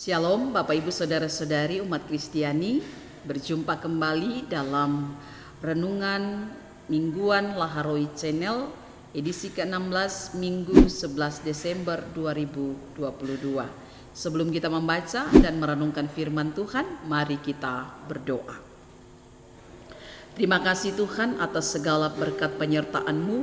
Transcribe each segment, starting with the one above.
Shalom Bapak Ibu Saudara-saudari umat Kristiani, berjumpa kembali dalam Renungan Mingguan Laharoi Channel edisi ke-16 Minggu 11 Desember 2022. Sebelum kita membaca dan merenungkan firman Tuhan, mari kita berdoa. Terima kasih Tuhan atas segala berkat penyertaan-Mu,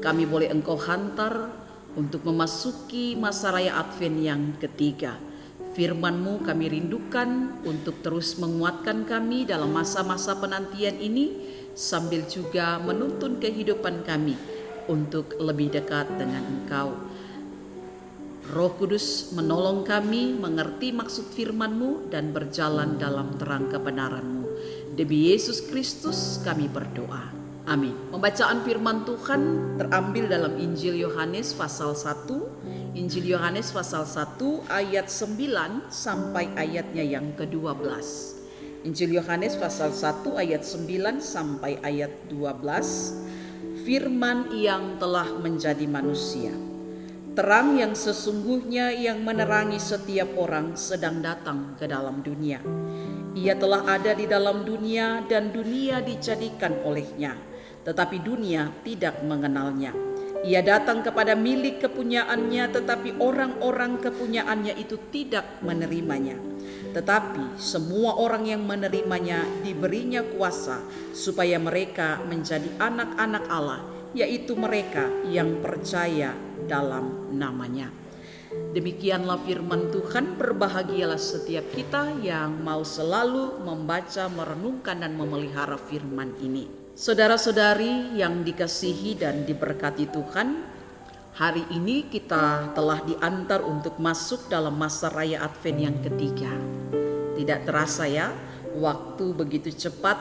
kami boleh Engkau hantar untuk memasuki masa raya Advent yang ketiga. Firman-Mu kami rindukan untuk terus menguatkan kami dalam masa-masa penantian ini, sambil juga menuntun kehidupan kami untuk lebih dekat dengan Engkau. Roh Kudus menolong kami mengerti maksud firman-Mu dan berjalan dalam terang kebenaran-Mu. Demi Yesus Kristus kami berdoa. Amin. Pembacaan firman Tuhan terambil dalam Injil Yohanes pasal 1. Injil Yohanes pasal 1 ayat 9 sampai ayatnya yang ke-12. Injil Yohanes pasal 1 ayat 9 sampai ayat 12. Firman yang telah menjadi manusia. Terang yang sesungguhnya yang menerangi setiap orang sedang datang ke dalam dunia. Ia telah ada di dalam dunia dan dunia dijadikan olehnya, tetapi dunia tidak mengenalnya. Ia datang kepada milik kepunyaannya, tetapi orang-orang kepunyaannya itu tidak menerimanya. Tetapi semua orang yang menerimanya diberinya kuasa supaya mereka menjadi anak-anak Allah, yaitu mereka yang percaya dalam namanya. Demikianlah firman Tuhan. Berbahagialah setiap kita yang mau selalu membaca, merenungkan dan memelihara firman ini. Saudara-saudari yang dikasihi dan diberkati Tuhan, hari ini kita telah diantar untuk masuk dalam masa raya Advent yang ketiga. Tidak terasa ya, waktu begitu cepat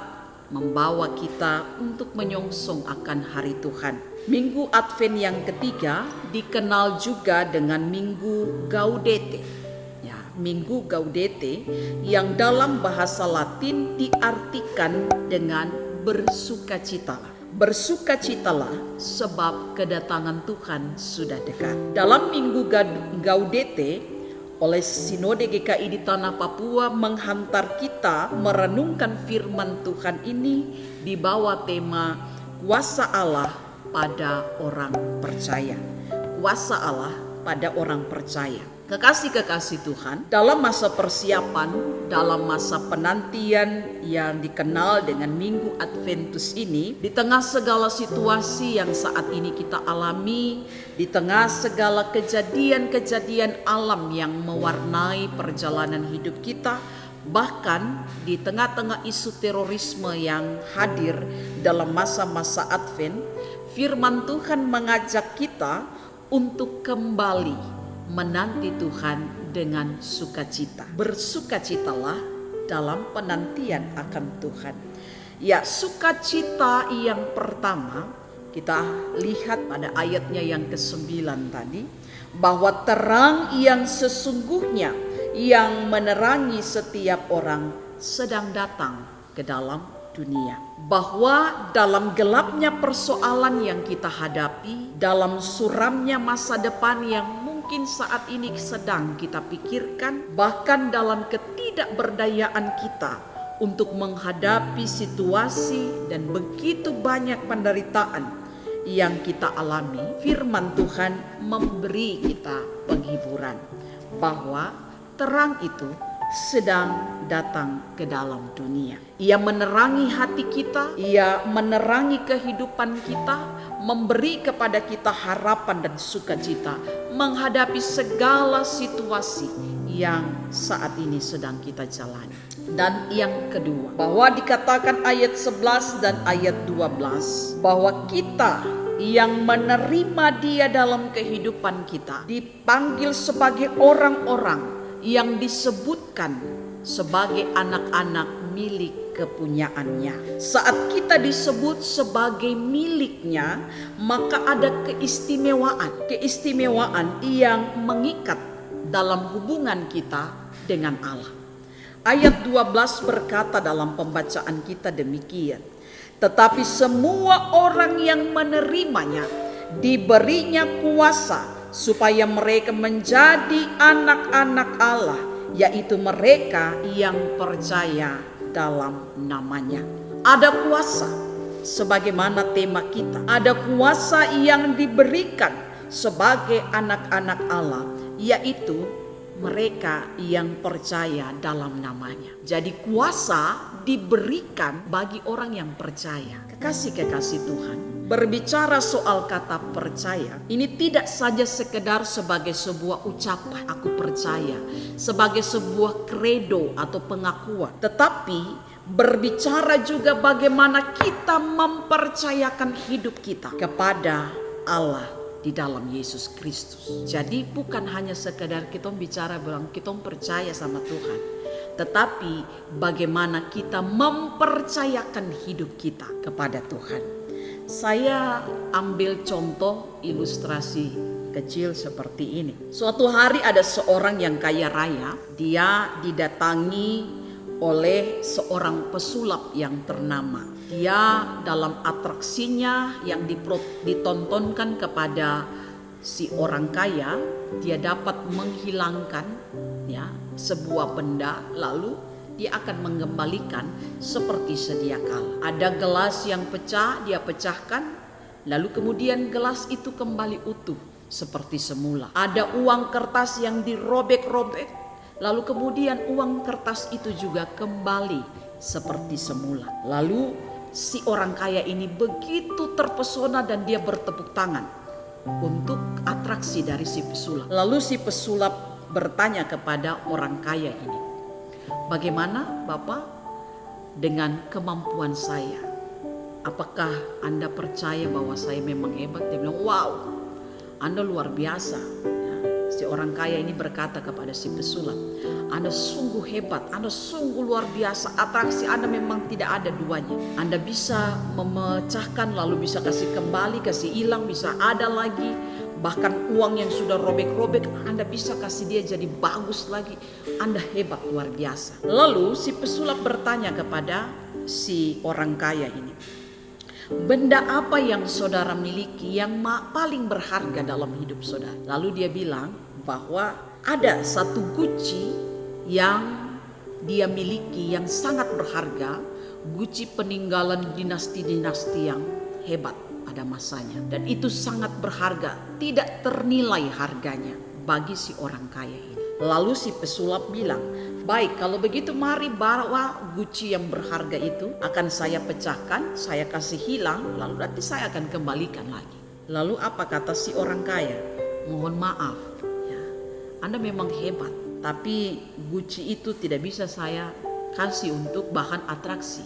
membawa kita untuk menyongsong akan hari Tuhan. Minggu Advent yang ketiga dikenal juga dengan Minggu Gaudete. Ya, Minggu Gaudete yang dalam bahasa Latin diartikan dengan bersukacitalah. Bersukacitalah sebab kedatangan Tuhan sudah dekat. Dalam Minggu Gaudete oleh Sinode GKI di Tanah Papua menghantar kita merenungkan firman Tuhan ini di bawah tema kuasa Allah pada orang percaya. Kuasa Allah pada orang percaya. Kekasih-kekasih Tuhan, dalam masa persiapan, dalam masa penantian yang dikenal dengan Minggu Adventus ini, di tengah segala situasi yang saat ini kita alami, di tengah segala kejadian-kejadian alam yang mewarnai perjalanan hidup kita, bahkan di tengah-tengah isu terorisme yang hadir dalam masa-masa Advent, firman Tuhan mengajak kita untuk kembali menanti Tuhan dengan sukacita. Bersukacitalah dalam penantian akan Tuhan. Ya, sukacita yang pertama kita lihat pada ayatnya yang ke-9 tadi, bahwa terang yang sesungguhnya yang menerangi setiap orang sedang datang ke dalam dunia. Bahwa dalam gelapnya persoalan yang kita hadapi, dalam suramnya masa depan yang mungkin saat ini sedang kita pikirkan, bahkan dalam ketidakberdayaan kita untuk menghadapi situasi dan begitu banyak penderitaan yang kita alami, firman Tuhan memberi kita penghiburan bahwa terang itu sedang datang ke dalam dunia. Ia menerangi hati kita, ia menerangi kehidupan kita, memberi kepada kita harapan dan sukacita menghadapi segala situasi yang saat ini sedang kita jalani. Dan yang kedua, bahwa dikatakan ayat 11 dan ayat 12 bahwa kita yang menerima Dia dalam kehidupan kita dipanggil sebagai orang-orang yang disebutkan sebagai anak-anak milik kepunyaannya. Saat kita disebut sebagai miliknya, maka ada keistimewaan yang mengikat dalam hubungan kita dengan Allah. Ayat 12 berkata dalam pembacaan kita demikian, tetapi semua orang yang menerimanya diberinya kuasa supaya mereka menjadi anak-anak Allah, yaitu mereka yang percaya dalam namanya. Ada kuasa, sebagaimana tema kita. Ada kuasa yang diberikan sebagai anak-anak Allah, yaitu mereka yang percaya dalam namanya. Jadi kuasa diberikan bagi orang yang percaya. Kekasih-kekasih Tuhan, berbicara soal kata percaya, ini tidak saja sekedar sebagai sebuah ucapan aku percaya, sebagai sebuah kredo atau pengakuan, tetapi berbicara juga bagaimana kita mempercayakan hidup kita kepada Allah di dalam Yesus Kristus. Jadi bukan hanya sekedar kita bicara bilang kita percaya sama Tuhan, tetapi bagaimana kita mempercayakan hidup kita kepada Tuhan. Saya ambil contoh ilustrasi kecil seperti ini. Suatu hari ada seorang yang kaya raya, dia didatangi oleh seorang pesulap yang ternama. Dia dalam atraksinya yang ditontonkan kepada si orang kaya, dia dapat menghilangkan sebuah benda, lalu dia akan mengembalikan seperti sedia kala. Ada gelas yang pecah, dia pecahkan, lalu kemudian gelas itu kembali utuh seperti semula. Ada uang kertas yang dirobek-robek, lalu kemudian uang kertas itu juga kembali seperti semula. Lalu si orang kaya ini begitu terpesona dan dia bertepuk tangan untuk atraksi dari si pesulap. Lalu si pesulap bertanya kepada orang kaya ini, bagaimana Bapak dengan kemampuan saya? Apakah Anda percaya bahwa saya memang hebat? Dia bilang, wow, Anda luar biasa. Si orang kaya ini berkata kepada si pesulap, Anda sungguh hebat, Anda sungguh luar biasa. Atraksi Anda memang tidak ada duanya. Anda bisa memecahkan lalu bisa kasih kembali, kasih hilang, bisa ada lagi. Bahkan uang yang sudah robek-robek Anda bisa kasih dia jadi bagus lagi. Anda hebat, luar biasa. Lalu si pesulap bertanya kepada si orang kaya ini, benda apa yang saudara miliki yang paling berharga dalam hidup saudara? Lalu dia bilang bahwa ada satu guci yang dia miliki yang sangat berharga. Guci peninggalan dinasti-dinasti yang hebat pada masanya, dan itu sangat berharga, tidak ternilai harganya bagi si orang kaya ini. Lalu si pesulap bilang, baik, kalau begitu mari bawa guci yang berharga itu, akan saya pecahkan, saya kasih hilang, lalu nanti saya akan kembalikan lagi. Lalu apa kata si orang kaya? Mohon maaf ya, Anda memang hebat, tapi guci itu tidak bisa saya kasih untuk bahan atraksi,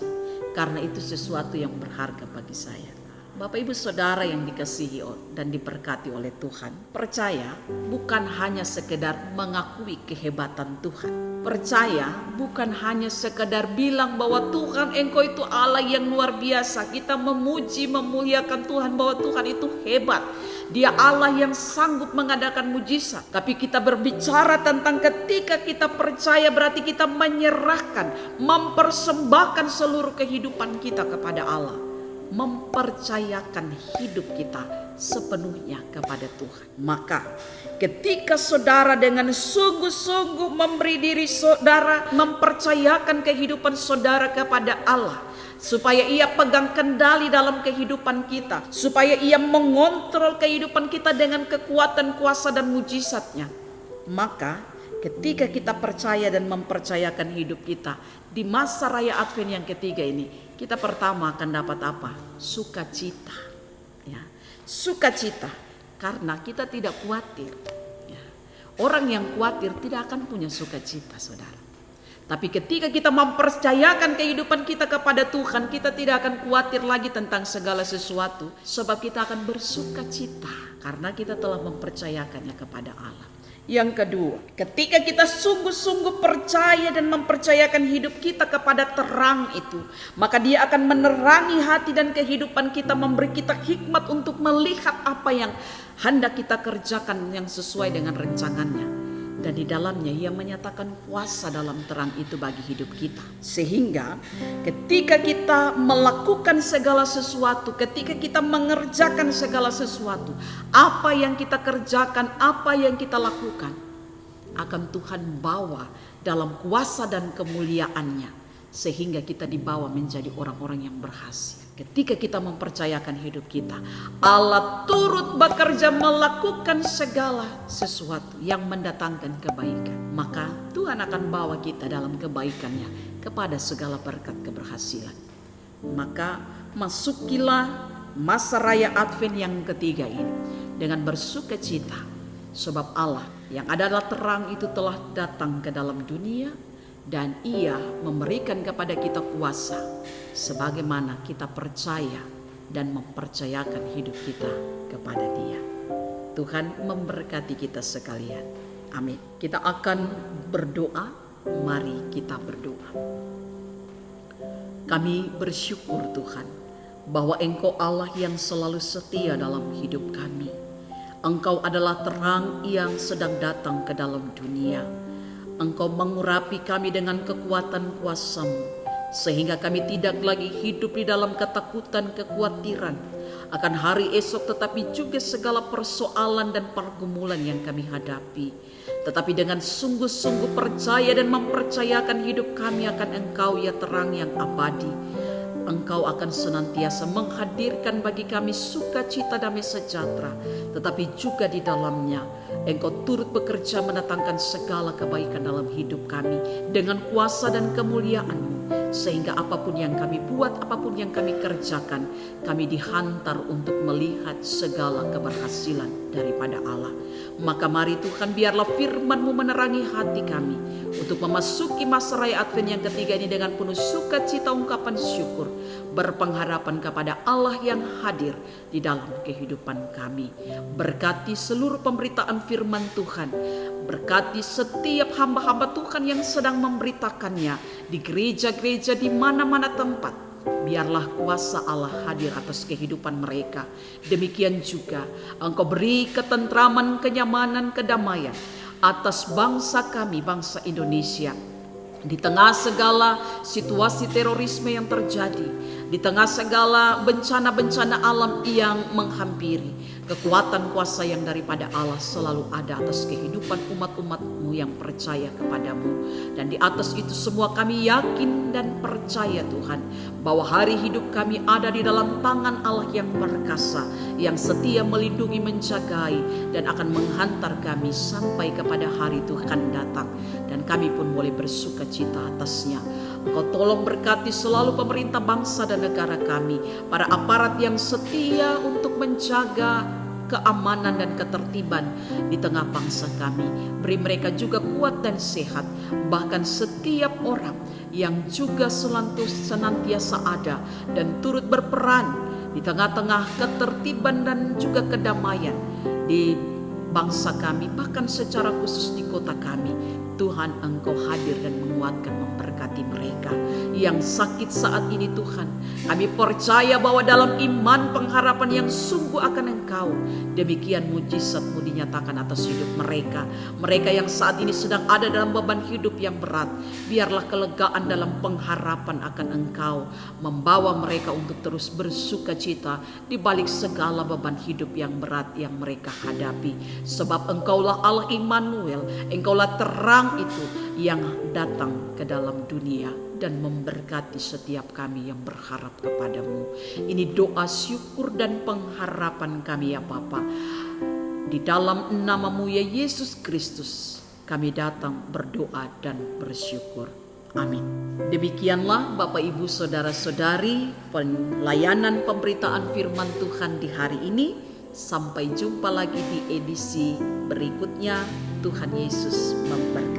karena itu sesuatu yang berharga bagi saya. Bapak Ibu Saudara yang dikasihi dan diberkati oleh Tuhan, percaya bukan hanya sekedar mengakui kehebatan Tuhan. Percaya bukan hanya sekedar bilang bahwa Tuhan Engkau itu Allah yang luar biasa. Kita memuji, memuliakan Tuhan bahwa Tuhan itu hebat. Dia Allah yang sanggup mengadakan mujizat. Tapi kita berbicara tentang ketika kita percaya berarti kita menyerahkan, mempersembahkan seluruh kehidupan kita kepada Allah. Mempercayakan hidup kita sepenuhnya kepada Tuhan. Maka ketika saudara dengan sungguh-sungguh memberi diri saudara, mempercayakan kehidupan saudara kepada Allah, supaya ia pegang kendali dalam kehidupan kita, supaya ia mengontrol kehidupan kita dengan kekuatan, kuasa dan mujizatnya, maka ketika kita percaya dan mempercayakan hidup kita di masa raya Advent yang ketiga ini, kita pertama akan dapat apa? Sukacita. Ya, sukacita karena kita tidak khawatir. Ya. Orang yang khawatir tidak akan punya sukacita, saudara. Tapi ketika kita mempercayakan kehidupan kita kepada Tuhan, kita tidak akan khawatir lagi tentang segala sesuatu, sebab kita akan bersukacita karena kita telah mempercayakannya kepada Allah. Yang kedua, ketika kita sungguh-sungguh percaya dan mempercayakan hidup kita kepada terang itu, maka dia akan menerangi hati dan kehidupan kita, memberi kita hikmat untuk melihat apa yang hendak kita kerjakan yang sesuai dengan rencangannya. Dan di dalamnya ia menyatakan kuasa dalam terang itu bagi hidup kita. Sehingga ketika kita melakukan segala sesuatu, ketika kita mengerjakan segala sesuatu, apa yang kita kerjakan, apa yang kita lakukan, akan Tuhan bawa dalam kuasa dan kemuliaan-Nya, sehingga kita dibawa menjadi orang-orang yang berhasil. Ketika kita mempercayakan hidup kita, Allah turut bekerja melakukan segala sesuatu yang mendatangkan kebaikan. Maka Tuhan akan bawa kita dalam kebaikan-Nya kepada segala berkat keberhasilan. Maka masukilah masa raya Advent yang ketiga ini dengan bersuka cita, sebab Allah yang adalah terang itu telah datang ke dalam dunia, dan Ia memberikan kepada kita kuasa sebagaimana kita percaya dan mempercayakan hidup kita kepada Dia. Tuhan memberkati kita sekalian. Amin. Kita akan berdoa. Mari kita berdoa. Kami bersyukur Tuhan bahwa Engkau Allah yang selalu setia dalam hidup kami. Engkau adalah terang yang sedang datang ke dalam dunia. Engkau mengurapi kami dengan kekuatan kuasa-Mu, sehingga kami tidak lagi hidup di dalam ketakutan, kekhawatiran akan hari esok, tetapi juga segala persoalan dan pergumulan yang kami hadapi. Tetapi dengan sungguh-sungguh percaya dan mempercayakan hidup kami akan Engkau, ya terang yang abadi. Engkau akan senantiasa menghadirkan bagi kami sukacita, damai sejahtera, tetapi juga di dalamnya Engkau turut bekerja mendatangkan segala kebaikan dalam hidup kami dengan kuasa dan kemuliaan-Mu, sehingga apapun yang kami buat, apapun yang kami kerjakan, kami dihantar untuk melihat segala keberhasilan daripada Allah. Maka mari Tuhan, biarlah firman-Mu menerangi hati kami untuk memasuki masa raya Advent yang ketiga ini dengan penuh sukacita, ungkapan syukur, berpengharapan kepada Allah yang hadir di dalam kehidupan kami. Berkati seluruh pemberitaan firman Tuhan, berkati setiap hamba-hamba Tuhan yang sedang memberitakannya di gereja-gereja, di mana-mana tempat. Biarlah kuasa Allah hadir atas kehidupan mereka. Demikian juga Engkau beri ketentraman, kenyamanan, kedamaian atas bangsa kami, bangsa Indonesia. Di tengah segala situasi terorisme yang terjadi, di tengah segala bencana-bencana alam yang menghampiri, kekuatan kuasa yang daripada Allah selalu ada atas kehidupan umat-umat-Mu yang percaya kepada-Mu. Dan di atas itu semua kami yakin dan percaya Tuhan, bahwa hari hidup kami ada di dalam tangan Allah yang perkasa, yang setia melindungi, menjagai, dan akan menghantar kami sampai kepada hari Tuhan datang. Dan kami pun boleh bersuka cita atasnya. Engkau tolong berkati selalu pemerintah bangsa dan negara kami, para aparat yang setia untuk menjaga keamanan dan ketertiban di tengah bangsa kami. Beri mereka juga kuat dan sehat. Bahkan setiap orang yang juga senantiasa ada dan turut berperan di tengah-tengah ketertiban dan juga kedamaian di bangsa kami, bahkan secara khusus di kota kami. Tuhan, Engkau hadir dan menguatkan, memberkati mereka yang sakit saat ini. Tuhan, kami percaya bahwa dalam iman pengharapan yang sungguh akan Engkau, demikian mujizat-Mu dinyatakan atas hidup mereka. Mereka yang saat ini sedang ada dalam beban hidup yang berat, biarlah kelegaan dalam pengharapan akan Engkau membawa mereka untuk terus bersuka cita di balik segala beban hidup yang berat yang mereka hadapi. Sebab Engkaulah Allah Immanuel, Engkaulah terang itu yang datang ke dalam dunia dan memberkati setiap kami yang berharap kepada-Mu. Ini doa syukur dan pengharapan kami ya Bapa. Di dalam nama-Mu ya Yesus Kristus kami datang berdoa dan bersyukur. Amin. Demikianlah Bapak Ibu Saudara-saudari pelayanan pemberitaan firman Tuhan di hari ini. Sampai jumpa lagi di edisi berikutnya. Tuhan Yesus memberkati.